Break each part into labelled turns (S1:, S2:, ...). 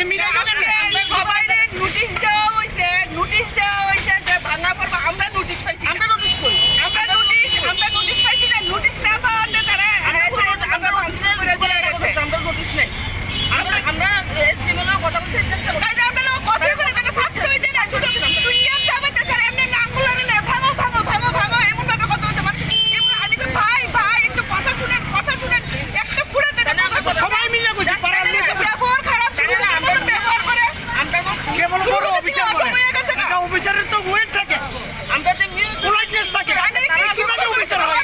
S1: সবাই নোটিশ দেওয়া হয়েছে যে ভাঙা পড়বা। আমরা নোটিশ পাইছি, আমরা নোটিশ করি, আমরা নোটিশ পাইছি না। নোটিশ না পাওয়াতে তারা আমরা নোটিশ নেই। আমরা এসটিমের কথা বলতে চেষ্টা করি, তাই আমরা কথা করে তাকে ফাস্ট হয়ে যায় না। শুধু সুইয়ার যাবে স্যার, এমনি আঙ্গুল না ভাঙো ভাঙো ভাঙো ভাঙো এমন ভাবে কথা বলতে পারছি। আমি তো ভাই একটু কথা শুনেন একটা পুরো দেন। সবাই মিলে বুঝি পারার লোক ব্যবহার খারাপ শুনে আমরা ব্যবহার করে আমরা কেবল বড় অফিসার করে এটা অফিসারের তো ওয়েট থাকে, আমরা তো পোলাইটনেস থাকে। আমরা অফিসার হয়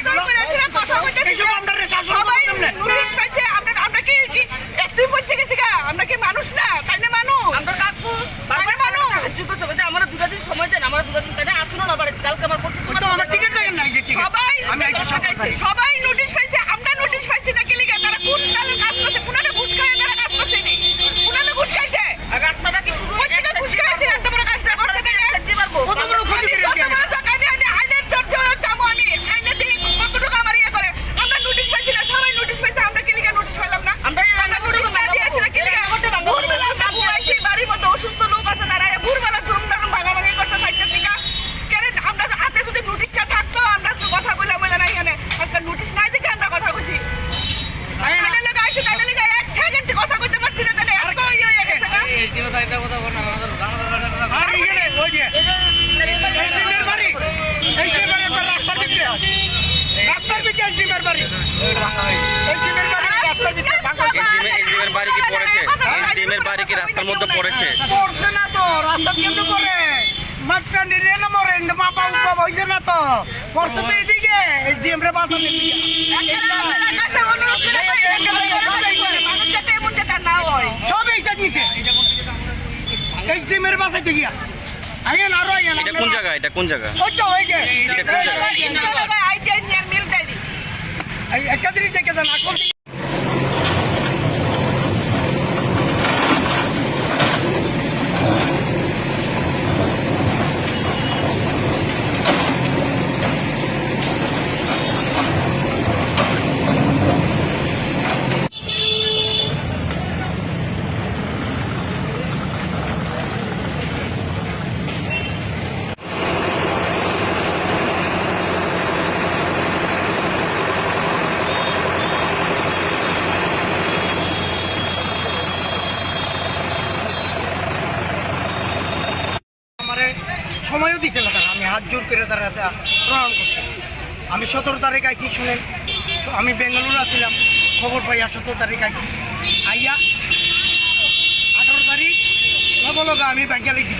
S1: কথা বলতে এইসব আমরা শাসন করতে না। নোটিশ পাইছে আমরা কি একটু পৌঁছে গেছি গা? আমরা কি মানুষ না? তাই না মানুষ? আমরা কাকু বারবার মানুষ হাজির করতে হবে। আমরা দুটো দিন সময় দেন, আমরা দুটো দিন তাই আসুন না বাড়ি কালকে আমার পরশু তো আমার টিকিট দেন না। এই যে টিকিট সবাই আমি আইছি সবাই নোটিশ পাইছে, আমরা নোটিশ পাইছি না। কি লিগা তারা কোন কালে কাজ করছে? কোনাটা ঘুষ খায় তারা কাজ করছে নি, কোনাটা ঘুষ খাইছে। আর রাস্তাটা কি শুরু একটা ঘুষ খাইছে এত বড় কাজটা করতে দেয় দেখতে পারবো কত বড় ক্ষতি করে দিয়ে আইনের দরজা জামু আমি আইনে দেখি কতটুকু আমার ইয়ে করে। আমরা নোটিশ পাইছি না, সবাই নোটিশ পাইছে। আমরা কি লিগা নোটিশ পাইলাম না? আমরা নোটিশ না দিয়েছি না। কি লিগা ভোরবেলা আমরা ঘুমাইছি, বাড়ির মধ্যে অসুস্থ লোক আছে তারা ভোরবেলা ধুমধাম ভাঙাভাঙি করতে থাকতে দিকা কেন? আমরা হাতে যদি নোটিশটা থাকতো আমরা আজকে কথা বলে না এখানে। আজকে নোটিশ নাই দেখে আমরা কথা বলছি। আইনের লোক আইসি তাদের লিগা এক সেকেন্ড কথা কইতে পারছি না। তাহলে এত ইয়ে হয়ে গেছে না। আর এখানে ওই যে এসডিমের বাড়ি এইবারে রাস্তার ভিতরে এসডিমের বাড়ি রাস্তার ভিতরে
S2: এসডিমের বাড়ি কি পড়েছে? এসডিমের বাড়ি কি রাস্তার মধ্যে পড়েছে?
S1: পড়ছে না তো, রাস্তা কেমনে পড়ে? মাঝখান দিয়ে না মরে মাপা উপা হইছে না তো, পড়ছে তো এদিকে এসডিএম রে বাঁচানো সব এই সাইড নিচে এসডিএম বাঁচাইতে গিয়া আইন আরো আইন।
S2: এটা কোন জায়গা? এটা কোন জায়গা?
S1: ওই তো ওই যে
S2: এটা কোন জায়গা?
S1: আইডিয়া নিয়ে মিল দেয়নি এই একটা জিনিস দেখে দেন আসল। সময়ও দিছে না তারা, আমি হাত জোর করে তারা প্রণাম করছি। আমি 17 তারিখ আইছি শুনেন, আমি বেঙ্গালুরু আসছিলাম, খবর পাই 17 তারিখ আইছি আইয়া 18 তারিখ লগা আমি ব্যাঙ্কে লেগেছি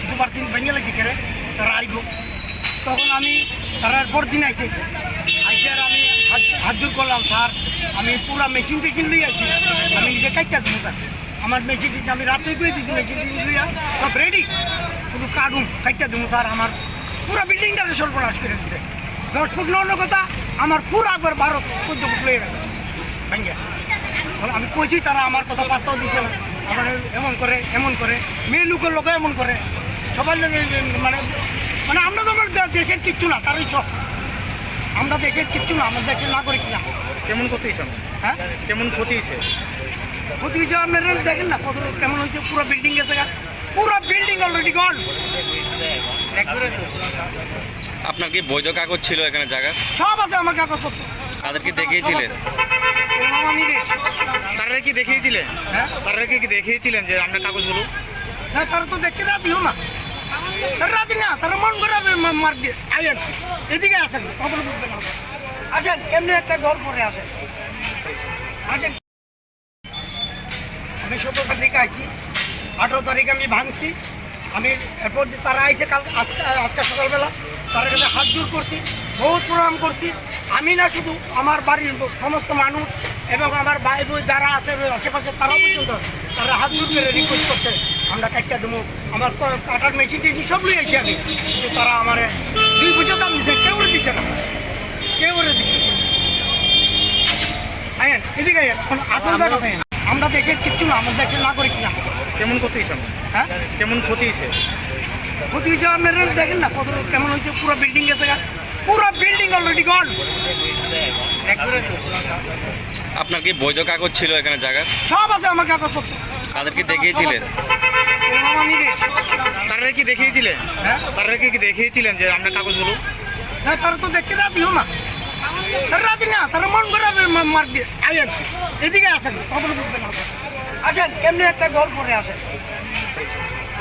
S1: কিছু পার্সেন্ট ব্যাঙ্কে লেগেছি কেড়ে তারা আইব। তখন আমি তারা পর দিন আইসে আর আমি হাত জোর করলাম, স্যার আমি পুরা মেশিন টেশিন লই আইছি, আমি নিজে কাটটা দেবো স্যার। আমার মেশিন আমি রাত্রে করে দিচ্ছি, মেশিন লইয়া সব রেডি, শুধু কাটুন কাটটা দেবো স্যার। আমার পুরো বিল্ডিংটা সর্বনাশ করে দিচ্ছে। 10 ফুট নন্য কথা আমার পুরো একবার 12-14 ফুট লেগে গেছে ব্যাঙ্গে। আমি কইছি তারা আমার কথা পাত্তাও দিচ্ছে না। আমার এমন করে মেয়ে লোকের লোকে এমন করে সবার মানে মানে আমরা তো আমার দেশের কিচ্ছু না, তারই সব আমরা দেশের কিচ্ছু না, আমার দেশের নাগরিক না।
S3: কেমন ক্ষতি হয়েছে?
S1: হ্যাঁ
S3: কেমন ক্ষতি হয়েছে?
S1: ক্ষতি হয়েছে আপনারা দেখেন না কত কেমন হয়েছে। পুরো বিল্ডিং গেছে, পুরো বিল্ডিং অলরেডি গন।
S2: আপনার কি বৈধ কাগজ ছিল এখানে জায়গা?
S1: সব আছে আমার কাগজপত্র।
S2: তাদেরকে দেখিয়েছিলেন?
S3: তারা কি দেখিয়েছিলেন?
S1: হ্যাঁ
S3: তারা কি দেখিয়েছিলেন যে আপনার কাগজগুলো?
S1: হ্যাঁ তারা তো দেখতে রাজিও না, তারা রাজি না, তারা মন করে মার দিয়ে আইন এদিকে আসেন, খবর বুঝবেন আসেন। এমনি একটা ঘর পরে আসেন আসেন। আমি 17 তারিখ আইছি, 18 তারিখ আমি ভাঙছি। আমি এরপর তারা আইসে কাল আজকে সকালবেলা তার কাছে হাত জোর করছি, বহুত প্রণাম করছি। আমি না শুধু আমার বাড়ির সমস্ত মানুষ এবং আমার ভাই বোন যারা আছে আশেপাশে তারাও পর্যন্ত তারা হাত জোর করে রিকোয়েস্ট করছে আমরা কাটটা দেবো। আমার কাটার মেশিন টেশিন সব নিয়ে আইছি আমি, কিন্তু তারা আমার 2 পয়সা দাম দিচ্ছে, কেউ দিচ্ছে না, কেউ দিচ্ছে। আইন এদিকে এখন আসল কথা আমরা দেশের কিচ্ছু না, আমার দেশের নাগরিক না।
S3: কেমন ক্ষতি হয়েছে?
S1: হ্যাঁ
S3: কেমন ক্ষতি হয়েছে?
S1: ক্ষতি হয়েছে আপনারা দেখেন না কত কেমন হয়েছে। পুরো বিল্ডিং গেছে, পুরো বিল্ডিং অলরেডি গন।
S2: আপনার কি বৈধ কাগজ ছিল এখানে জায়গা?
S1: সব আছে আমার কাগজপত্র।
S2: তাদেরকে দেখিয়েছিলেন?
S3: তারা কি দেখিয়েছিলেন?
S4: হ্যাঁ?
S3: তারা কি দেখিয়েছিলেন যে আপনার কাগজগুলো?
S4: না তারা তো দেখতে রাজিও না, তারা রাজি না, তারা মন করে মার দিয়ে আইয়েন এদিকে আসেন, কখনো বুঝতে না আসেন, এমনি একটা গল্প করে আসেন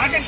S4: আসেন।